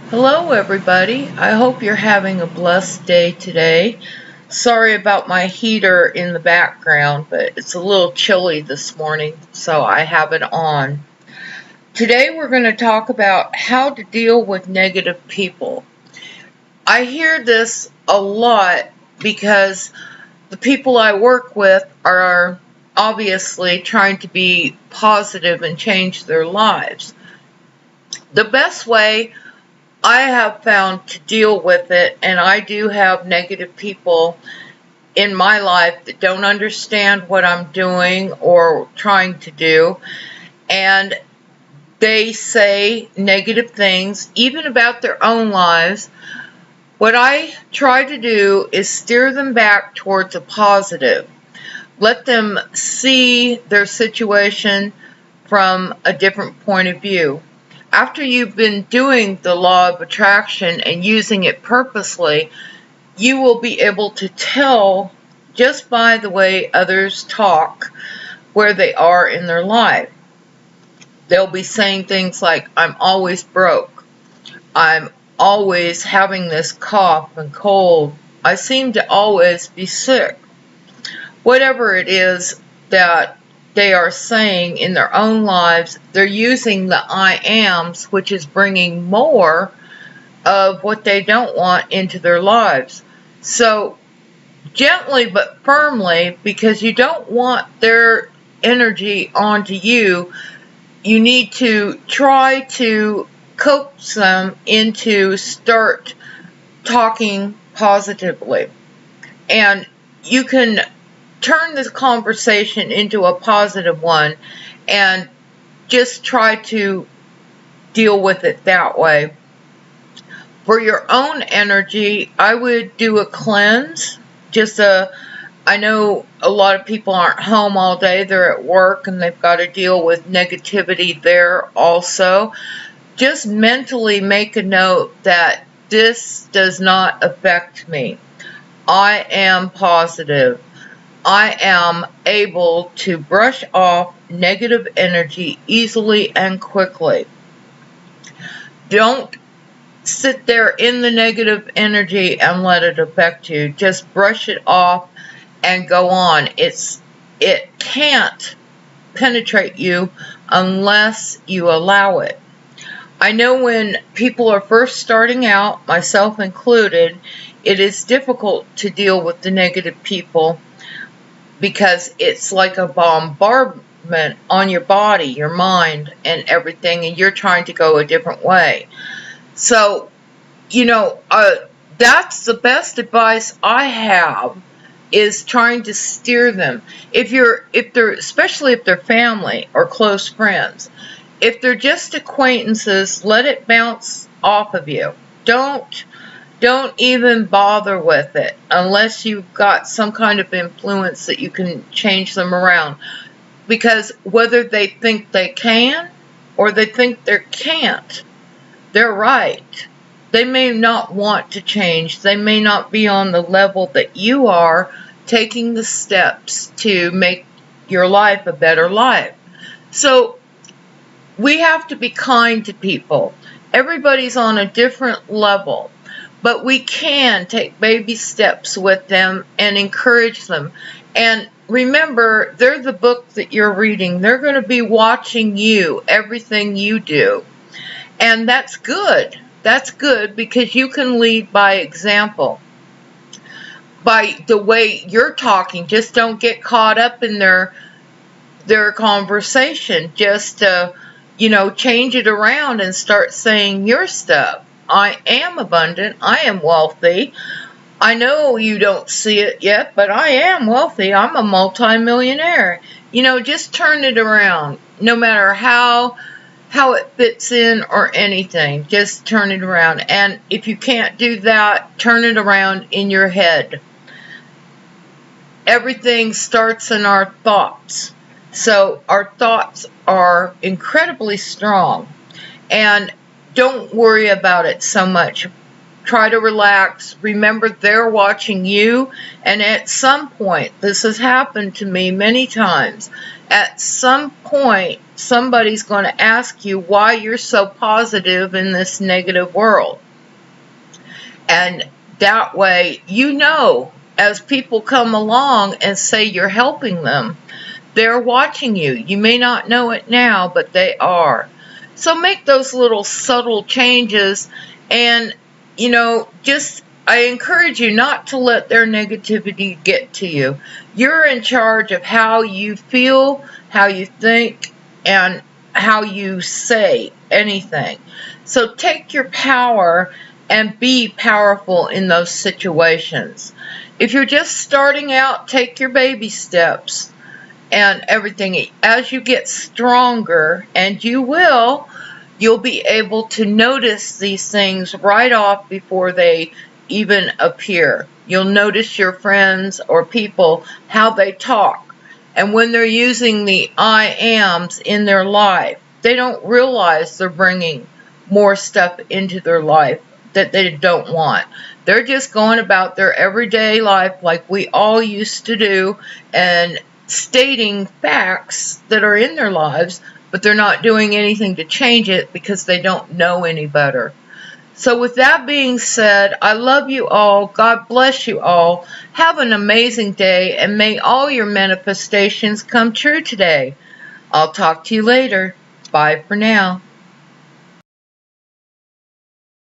Hello, everybody. I hope you're having a blessed day today. Sorry about my heater in the background, but it's a little chilly this morning, so I have it on. Today, we're going to talk about how to deal with negative people. I hear this a lot because the people I work with are obviously trying to be positive and change their lives. The best way I have found to deal with it, and I do have negative people in my life that don't understand what I'm doing or trying to do, and they say negative things, even about their own lives. What I try to do is steer them back towards a positive. Let them see their situation from a different point of view. After you've been doing the law of attraction and using it purposely, you will be able to tell just by the way others talk where they are in their life. They'll be saying things like, I'm always broke. I'm always having this cough and cold. I seem to always be sick. Whatever it is that they are saying in their own lives, they're using the I ams, which is bringing more of what they don't want into their lives. So gently but firmly, because you don't want their energy onto you, you need to try to coax them into start talking positively. And you can turn this conversation into a positive one and just try to deal with it that way. For your own energy, I would do a cleanse. I know a lot of people aren't home all day, they're at work and they've got to deal with negativity there also. Just mentally make a note that this does not affect me. I am positive. I am able to brush off negative energy easily and quickly. Don't sit there in the negative energy and let it affect you. Just brush it off and go on. It can't penetrate you unless you allow it. I know when people are first starting out, myself included, it is difficult to deal with the negative people because it's like a bombardment on your body, your mind, and everything, and you're trying to go a different way. So, that's the best advice I have, is trying to steer them. Especially if they're family or close friends. If they're just acquaintances, let it bounce off of you. Don't even bother with it unless you've got some kind of influence that you can change them around. Because whether they think they can or they think they can't, they're right. They may not want to change. They may not be on the level that you are, taking the steps to make your life a better life. So we have to be kind to people. Everybody's on a different level. But we can take baby steps with them and encourage them. And remember, they're the book that you're reading. They're going to be watching you, everything you do. And that's good. That's good because you can lead by example. By the way you're talking, just don't get caught up in their conversation. Just, change it around and start saying your stuff. I am abundant. I am wealthy. I know you don't see it yet, but I am wealthy. I'm a multimillionaire. Just turn it around. No matter how it fits in or anything, just turn it around. And if you can't do that, turn it around in your head. Everything starts in our thoughts. So our thoughts are incredibly strong. And don't worry about it so much. Try to relax. Remember, they're watching you. And at some point, this has happened to me many times, at some point, somebody's going to ask you why you're so positive in this negative world. And that way, you know, as people come along and say you're helping them, they're watching you. You may not know it now, but they are. So make those little subtle changes, and, you know, just, I encourage you not to let their negativity get to you. You're in charge of how you feel, how you think, and how you say anything. So take your power and be powerful in those situations. If you're just starting out, take your baby steps and everything. As you get stronger, and you'll be able to notice these things right off before they even appear. You'll notice your friends or people, how they talk. And when they're using the I ams in their life, they don't realize they're bringing more stuff into their life that they don't want. They're just going about their everyday life like we all used to do, and stating facts that are in their lives, but they're not doing anything to change it because they don't know any better. So with that being said, I love you all. God bless you all. Have an amazing day, and may all your manifestations come true today. I'll talk to you later. Bye for now.